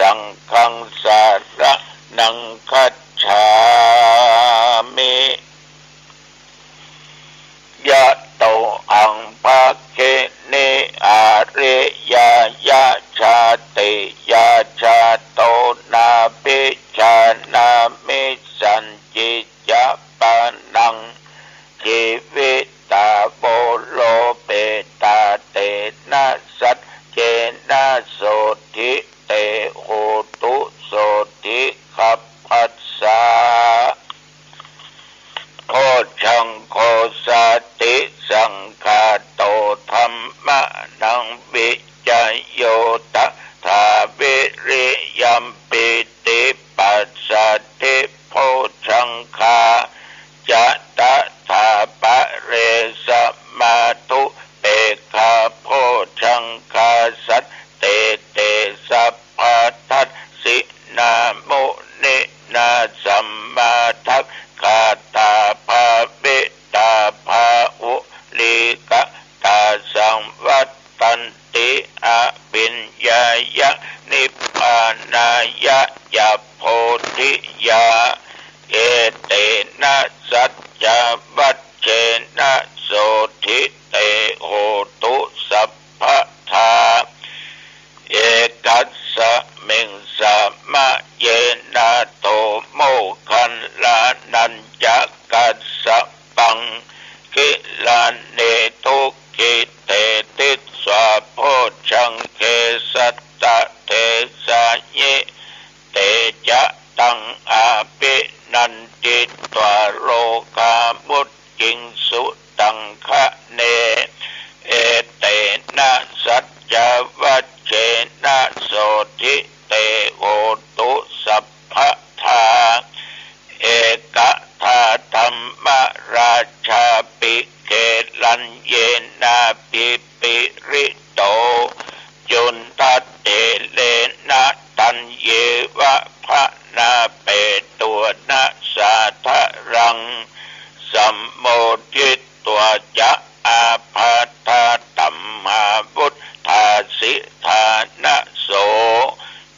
สังฆังสารนังคัจฉามิยะโตอังภะเกเนอาเรยายะชาติยาชาโตนาเปชานามิสันจิจาปานังชีวิตาโบโลเปตาเตนะสัจเจนะโสทิเตโหตุโสทิขัพพัสสะโอชังโคสติสังฆาโตธัมมะนังวิจโยตถาวิริยัมปิติปัสสติโพชังคาจะตถาปะเรสมาตุเปคาโพชังคาสัตเตเตสัพพทัสสินาโมเนนาสัมมาทัพคาตาภาเบตาภาอุลิกะตาสังวัตตันติอภิญญายะนิพพานายะยะโพธิยาเอเตนะสัจจวัชเชนะโสทิเตโหตุสัพพทาเอกัสสะมิงสามะเยนะโตโมคันลานัญจะกัสสะปังกิลาเนทุกิเตติสวะโพชังเคสัตตะเทสะเยเตจะตังอาปินันติตวโลกามุตจิงสุตังคะเนเอเตนะสัจจวัชเชนะโสทิเตโหตุสัพพทาเอกทาธัมมราชาปิเกลัญเยนะปิปิริโตจุนทัตเตเลนะตัญเยวะภะนาเปตัวนะสาทะรังสัมโมทิตัวจะอาภาธาตัมมาบุตธาสิธานะโส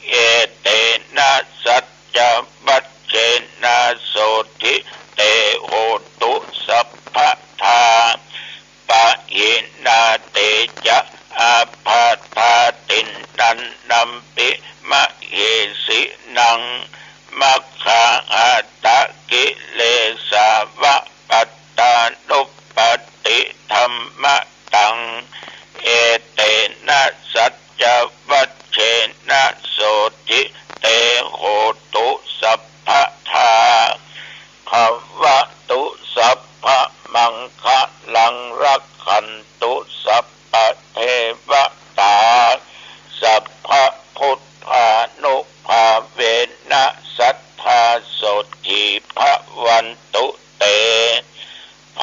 เอเตนะสัจจวัชเชนะโสทิเตโหตุสัพพทาปะหินาเตจะอาภาธาตินนันนัมปิมะเหสินังมัคคาอัตตะกิเลสาวะปัตตานุปติธัมมะตังเอเตนะสัจจวัชเชนะโสทิเตโหตุสัพพทาภวตุสัพพมังคะลังรักขันตุสัพพเทวตาสัพพพุทธานุภาเวนะสัทธาโสทิภวันตุเตภ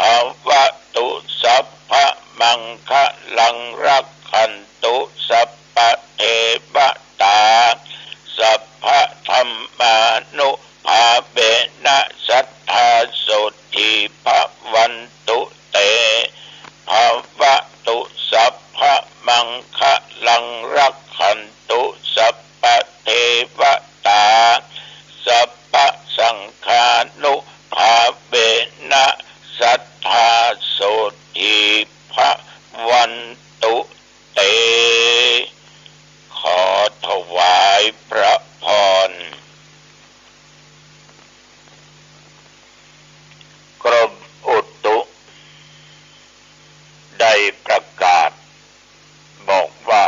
วตุสัพพมังคะลังรักขันตุสัพพเทวตาสัพพธัมมานุภาเวนะสัทธาโสทิภวันตุเตภวตุสัพพมังคะลังรักขันตุสัพพเทวตาสัพพสังฆานุภาเวนะสัทธาโสทิภวันตุเตขอถวายพระพรกรมอุตุได้ประกาศบอกว่า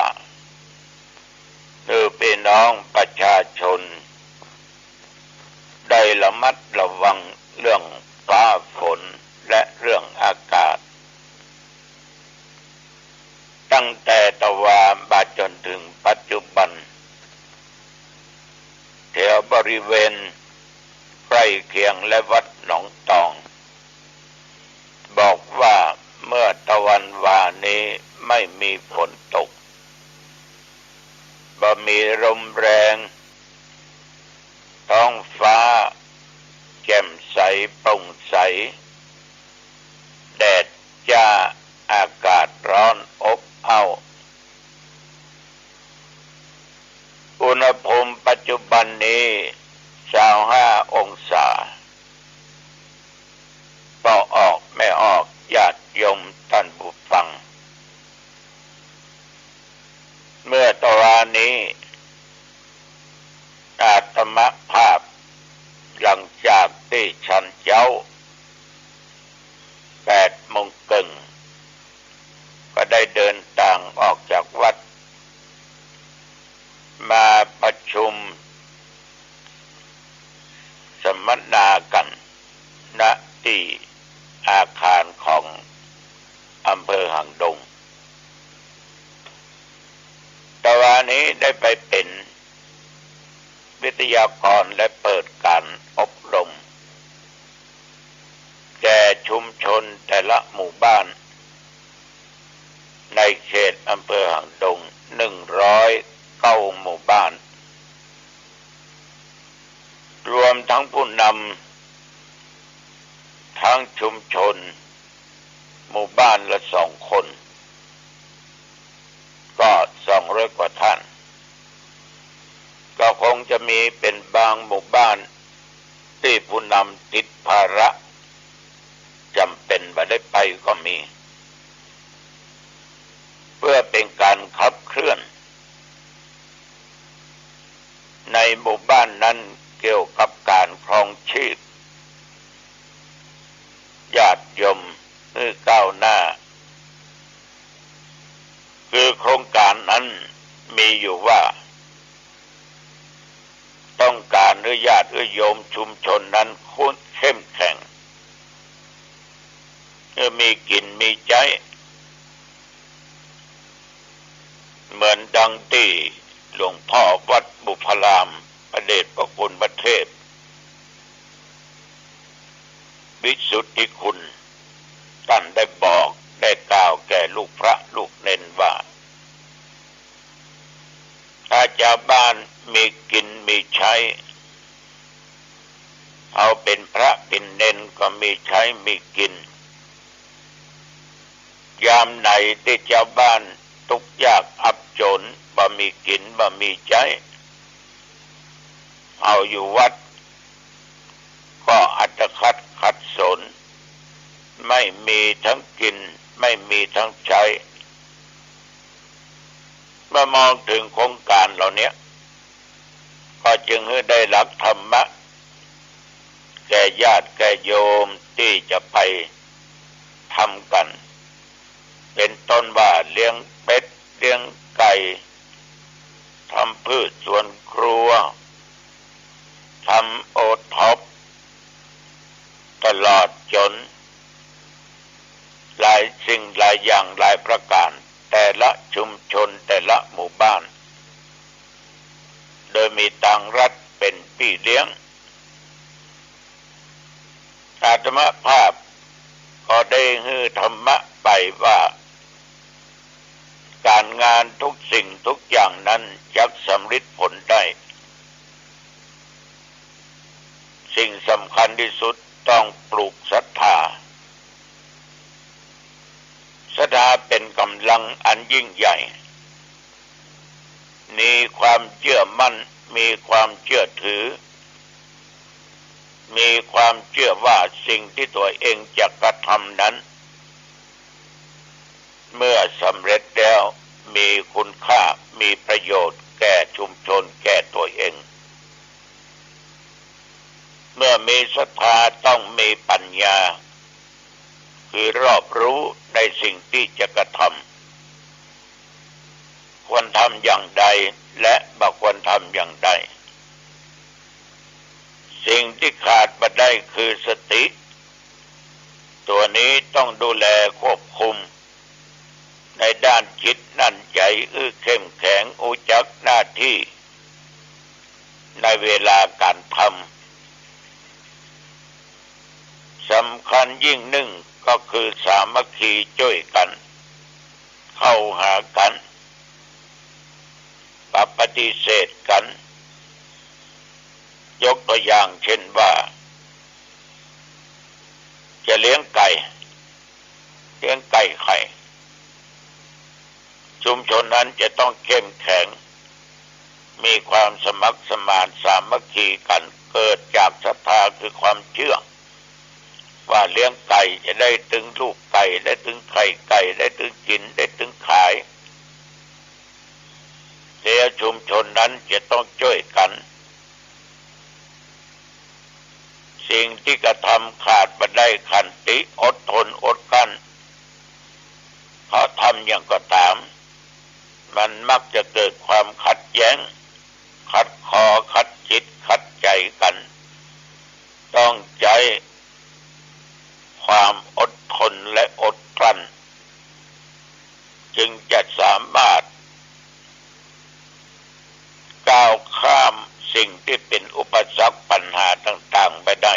พี่น้องประชาชนได้ระมัดระวังเรื่องฟ้าฝนและเรื่องอากาศตั้งแต่ตะวันมาจนถึงปัจจุบันแถวบริเวณใกล้เคียงและวัดหนองตองบอกว่าเมื่อตะวันวานี้ไม่มีฝนตกบ่มีลมแรงท้องฟ้าแจ่มใสโปร่งใสแดดจ้าอากาศร้อนอบอ้าวอุณหภูมิปัจ จุบันนี้25 องศาก็ออกไม่ออกญาติโยมท่านผู้ฟังเมื่อตะวันนี้อาตมาภาพหลังจากที่ฉันเจ้า8 โมงครึ่งก็ได้เดินทางออกจากวัดมาประชุมสัมมนากันณที่อาคารของอำเภอหางดงแต่วันนี้ได้ไปเป็นวิทยากรและเปิดการอบรมแก่ชุมชนแต่ละหมู่บ้านในเขตอำเภอหางดง109 หมู่บ้านรวมทั้งผู้นำทั้งชุมชนหมู่บ้านละ2 คนก็200 กว่าท่านก็คงจะมีเป็นบางหมู่บ้านที่ผู้นำติดภาระจำเป็นไม่ได้ไปก็มีเพื่อเป็นการขับเคลื่อนในหมู่บ้านนั้นเกี่ยวกับการครองชีพญาติโยมให้ก้าวหน้าคือโครงการนั้นมีอยู่ว่าต้องการให้ญาติโยมชุมชนนั้นคุ้นเข้มแข็งมีกินมีใจเหมือนดังที่หลวงพ่อวัดบุพรามพระเดชพระคุณพระเทพวิสุทธิคุณท่านได้บอกได้กล่าวแก่ลูกพระลูกเนนว่าถ้าชาวบ้านมีกินมีใช้เอาเป็นพระเป็นเนนก็มีใช้มีกินยามไหนที่ชาวบ้านทุกข์ยากอับจนบ่มีกินบ่มีใช้เอาอยู่วัดก็อัตคัดขัดสนไม่มีทั้งกินไม่มีทั้งใช้เมื่อมองถึงโครงการเหล่านี้ก็จึงให้ได้รับธรรมะแก่ญาติแก่โยมที่จะไปทำกันเป็นต้นว่าเลี้ยงเป็ดเลี้ยงไก่ทำพืชสวนครัวทำโอท็อปตลอดจนหลายสิ่งหลายอย่างหลายประการแต่ละชุมชนแต่ละหมู่บ้านโดยมีทางรัฐเป็นพี่เลี้ยงอาตมาภาพก็ได้ให้ธรรมะไปว่าการงานทุกสิ่งทุกอย่างนั้นจะสำเร็จผลได้สิ่งสำคัญที่สุดต้องปลูกศรัทธาศรัทธาเป็นกำลังอันยิ่งใหญ่มีความเชื่อมั่นมีความเชื่อถือมีความเชื่อว่าสิ่งที่ตัวเองจะกระทำนั้นเมื่อสำเร็จแล้วมีคุณค่ามีประโยชน์แก่ชุมชนแก่ตัวเองเมื่อมีศรัทธาต้องมีปัญญาคือรอบรู้ในสิ่งที่จะกระทำควรทำอย่างใดและบ่ควรทำอย่างใดสิ่งที่ขาดบ่ได้คือสติตัวนี้ต้องดูแลควบคุมในด้านจิตนั่นใจเข้มแข็งรู้จักหน้าที่ในเวลาการทำสำคัญยิ่งหนึ่งก็คือสามัคคีช่วยกันเข้าหากันปฏิเสธกันยกตัวอย่างเช่นว่าจะเลี้ยงไก่ไข่ชุมชนนั้นจะต้องเข้มแข็ง มีความสมัครสมานสามัคคีกันเกิดจากศรัทธาคือความเชื่อว่าเลี้ยงไก่จะได้ถึงลูกไก่ได้ถึงไข่ไก่ได้ถึงกินได้ถึงขายเดี๋ยวชุมชนนั้นจะต้องช่วยกันสิ่งที่กระทำขาดบ่ได้ขันติอดทนอดกลั้นเขาทำอย่างก็ตามมันมักจะเกิดความขัดแย้งขัดคอขัดจิตขัดใจกันต้องใจความอดทนและอดกลั้นจึงจะสามารถก้าวข้ามสิ่งที่เป็นอุปสรรคปัญหาต่างๆไปได้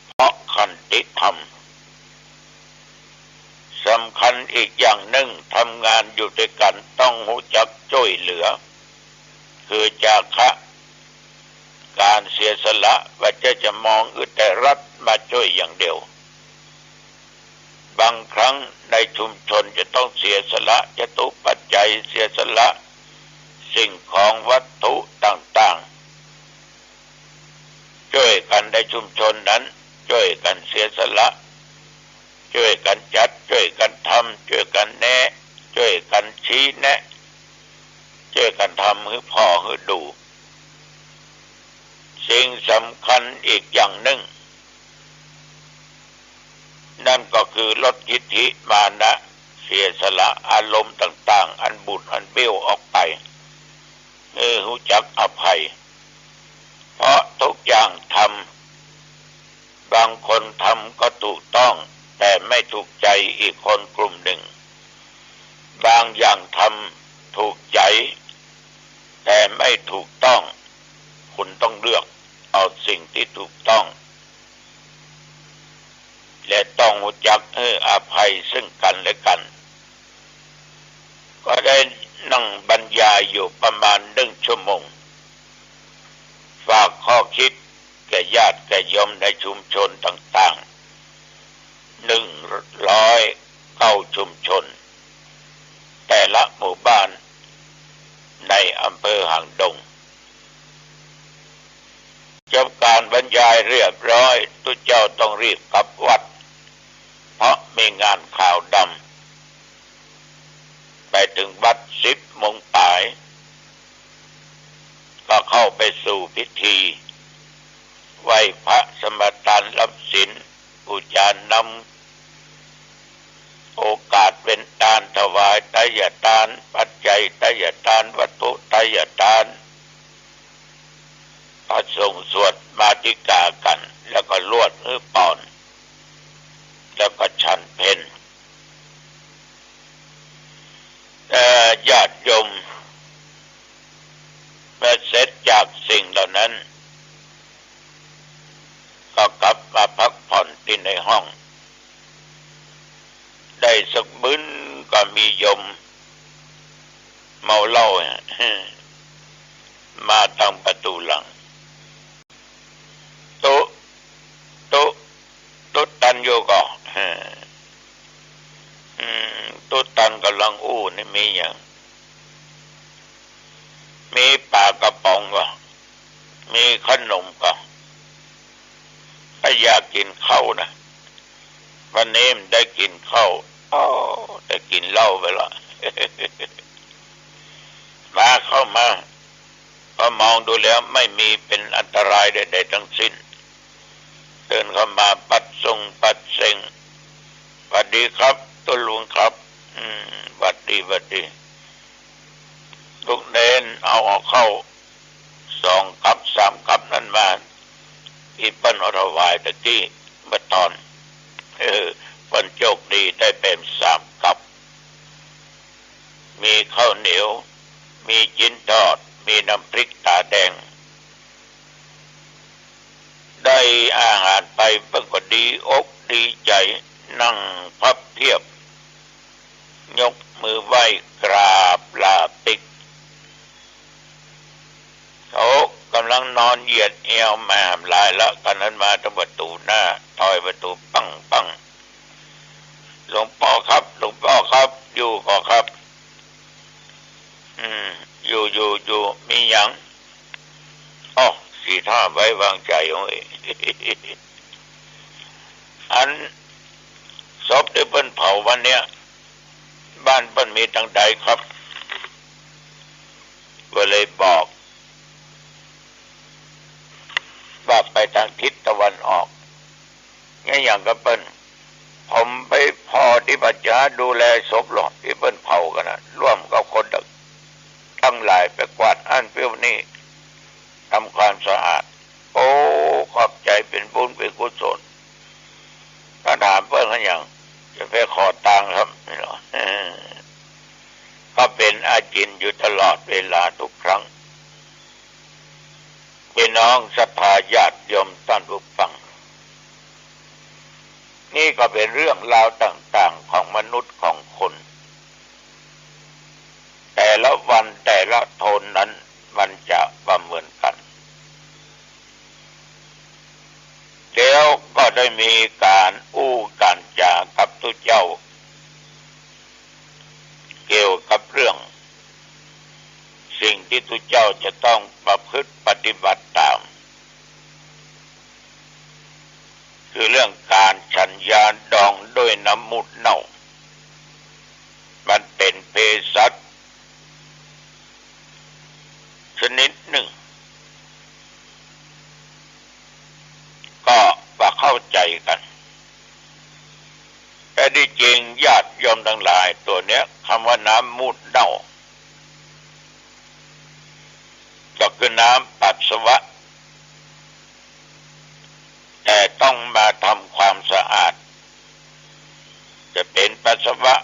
เพราะขันติธรรมสำคัญอีกอย่างหนึ่งทำงานอยู่ด้วยกันต้องรู้จักช่วยเหลือคือจาคะการเสียสละว่าจะมองแต่รัฐมาช่วยอย่างเดียวบางครั้งในชุมชนจะต้องเสียสละจตุปัจจัยเสียสละสิ่งของวัตถุต่างๆช่วยกันในชุมชนนั้นช่วยกันเสียสละช่วยกันจัดช่วยกันทำช่วยกันแนะช่วยกันชี้แนะช่วยกันทำให้พ่อให้ดูสิ่งสำคัญอีกอย่างหนึ่งนั่นก็คือลดทิฏฐิมานะเสียสละอารมณ์ต่างๆอันบุญอันเบี้ยวออกไปรู้จักอภัยเพราะทุกอย่างทำบางคนทำก็ถูกต้องแต่ไม่ถูกใจอีกคนกลุ่มหนึ่งบางอย่างทำถูกใจแต่ไม่ถูกต้องคุณต้องเลือกเอาสิ่งที่ถูกต้องและต้องรู้จักอภัยซึ่งกันและกันก็ได้นั่งบรรยายอยู่ประมาณ1 ชั่วโมงฝากข้อคิดแก่ญาติแก่โยมในชุมชนต่างๆ109ชุมชนแต่ละหมู่บ้านในอำเภอหางดงจบการบรรยายเรียบร้อยทุกเจ้าต้องรีบกลับวัดเพราะมีงานข่าวดำไปถึงวัด10 โมงป่ายก็เข้าไปสู่พิธีไหว้พระสมทานรับศีลอุจารนำโอกาสเป็นทานถวายไตรยทานปัจจัยไตรยทานวัตถุไตรยทานก็ส่งสวดมาติกากันแล้วก็ลวดป่อนแล้วก็ฉันเพลญาติโยมเมื่อเสร็จจากสิ่งเหล่านั้นก็กลับมาพักผ่อนที่ในห้องได้สักมื้อก็มีโยมเมาเหล้ามาทางประตูหลังตุ๊ตันโยก็ตุ๊ตันกำลังอู้นี่มีอย่างมีปลากระป๋องก็มีขนมก็ถ้าอยากกินข้าวนะวันนี้มันได้กินข้าวได้กินเหล้าไปละมาเข้ามาพอมองดูแล้วไม่มีเป็นอันตรายใดๆทั้งสิ้นเดินเข้ามาปัดทรงปัดเซ็งสวัสดีครับตัวหลวงครับสวัสดีลูกเนนเอาเข้า2 กัป3 กัปนั้นมาอีเปิ้ลเอาถวายตะกี้เมื่อตอนเปิ้ลโชคดีได้เป็น3 กัปมีข้าวเหนียวมีจิ้นทอดมีน้ำพริกตาแดงได้อาหารไปเพิ่งก็ดีอกดีใจนั่งพับเพียบยกมือไหว้กราบลาปิกเขากำลังนอนเหยียดเอวมาหลายละกันนั้นมาทางประตูหน้าถอยประตูปังหลวงพ่อครับอยู่ก็ครับ อยู่มีหยังอ๋อสีท่าไว้วางใจโอ้ยอันศพที่เปิ้นเผาวันเนี้ยบ้านเปิ้นมีทางใดครับก็เลยบอกว่าไปทางทิศตะวันออกงี้อย่างกับเปิ้นผมไปพอที่ปัจจาดูแลศพหลอดที่เปิ้นเผากันนะร่วมกับคนทั้งหลายไปกวาดอันเปี้ยวนี่ทำความสะอาดโอ้ขอบใจเป็นบุญเป็นกุศลถ้าถามเปิ้นกันอย่างจะไปขอตังค์ครับไม่หรอก็เป็นอาจินอยู่ตลอดเวลาทุกครั้งพี่น้องศรัทธาญาติโยมท่านผู้ฟังนี่ก็เป็นเรื่องราวต่างๆของมนุษย์ของคนแต่ละวันแต่ละโทนนั้นมันจะประเมินกันเดี๋ยวก็ได้มีการการจากับทุกเจ้าเกี่ยวกับเรื่องสิ่งที่ทุกเจ้าจะต้องประพฤติปฏิบัติตามคือเรื่องการฉันยาดองด้วยน้ำมูดเน่ามันเป็นเภสัชชนิดหนึ่งก็ว่าเข้าใจกันแต่ที่จริงญาติโยมทั้งหลายตัวเนี้ยคำว่าน้ำมูดเน่าก็คือน้ำปัสสาวะแต่ต้องมาทำความสะอาดจะเป็นปัสสาวะ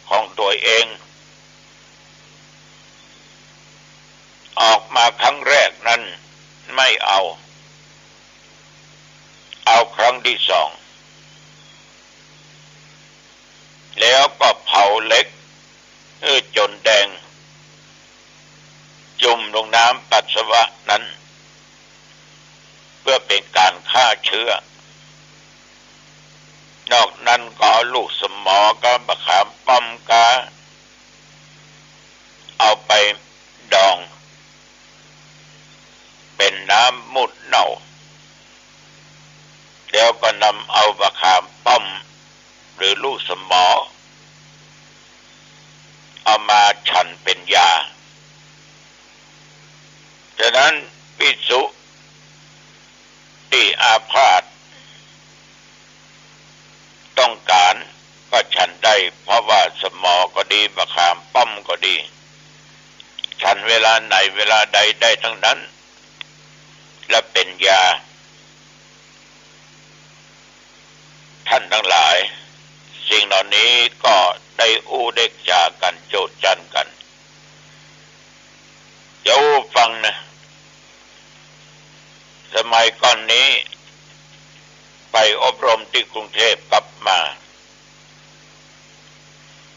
ของตัวเองออกมาครั้งแรกนั้นไม่เอาครั้งที่สองแล้วก็เผาเล็กจนแดงจุ่มลงน้ำปัสสาวะนั้นเพื่อเป็นการฆ่าเชื้อนอกนั้นก็ลูกสมอก็มะขามป้อมก็เอาไปดองเป็นน้ำมูดเน่าแล้วก็นำเอามะขามป้อมหรือลูกสมอเอามาฉันเป็นยาฉะนั้นภิกษุที่อาพาธต้องการก็ฉันได้เพราะว่าสมอก็ดีมะขามป้อมก็ดีฉันเวลาไหนเวลาใดได้ทั้งนั้นและเป็นยาท่านทั้งหลายสิ่งเหล่านี้ก็ได้ได้จากันโจษจันกันเดี๋ยวฟังนะสมัยก่อนนี้ไปอบรมที่กรุงเทพกลับมา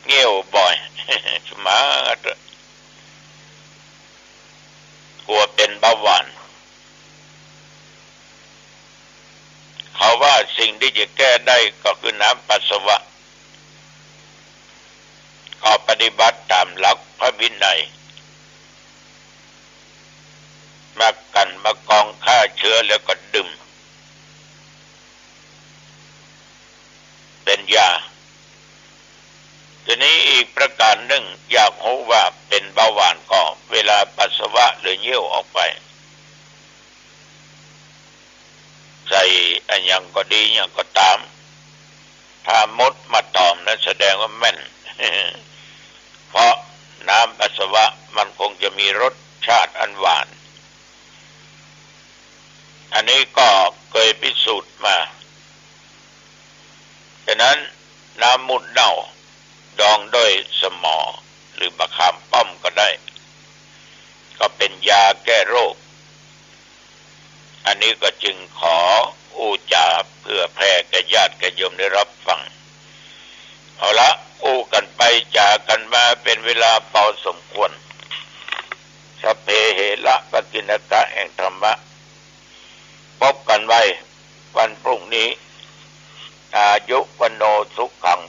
เงี้ยวบ่อยสมาร์ทกลัวเป็นเบาหวานเขาว่าสิ่งที่จะแก้ได้ก็คือน้ำปัสสาวะก็ปฏิบัติตามหลักพระวินัยมากันมากองฆ่าเชื้อแล้วก็ดื่มเป็นยาทีนี้อีกประการหนึ่งอยากรู้ว่าเป็นเบาหวานก็เวลาปัสสาวะหรือเยี่ยวออกไปใส่อันยังก็ดีอย่างก็ตามถ้ามดมาตอมนั้นแสดงว่าแม่น เพราะน้ำปัสสาวะมันคงจะมีรสชาติอันหวานอันนี้ก็เคยพิสูจน์มาฉะนั้นน้ำมูดเน่าดองด้วยสมอหรือมะขามป้อมก็ได้ก็เป็นยาแก้โรคอันนี้ก็จึงขอจาเพื่อแพร่แก่ญาติแก่โยมได้รับฟังเอาละกันไปจากันมาเป็นเวลาพอสมควรสัพเพเหระปกิณกะแห่งธรรมะพบกันไว้วันพรุ่งนี้อายุวโนสุขัง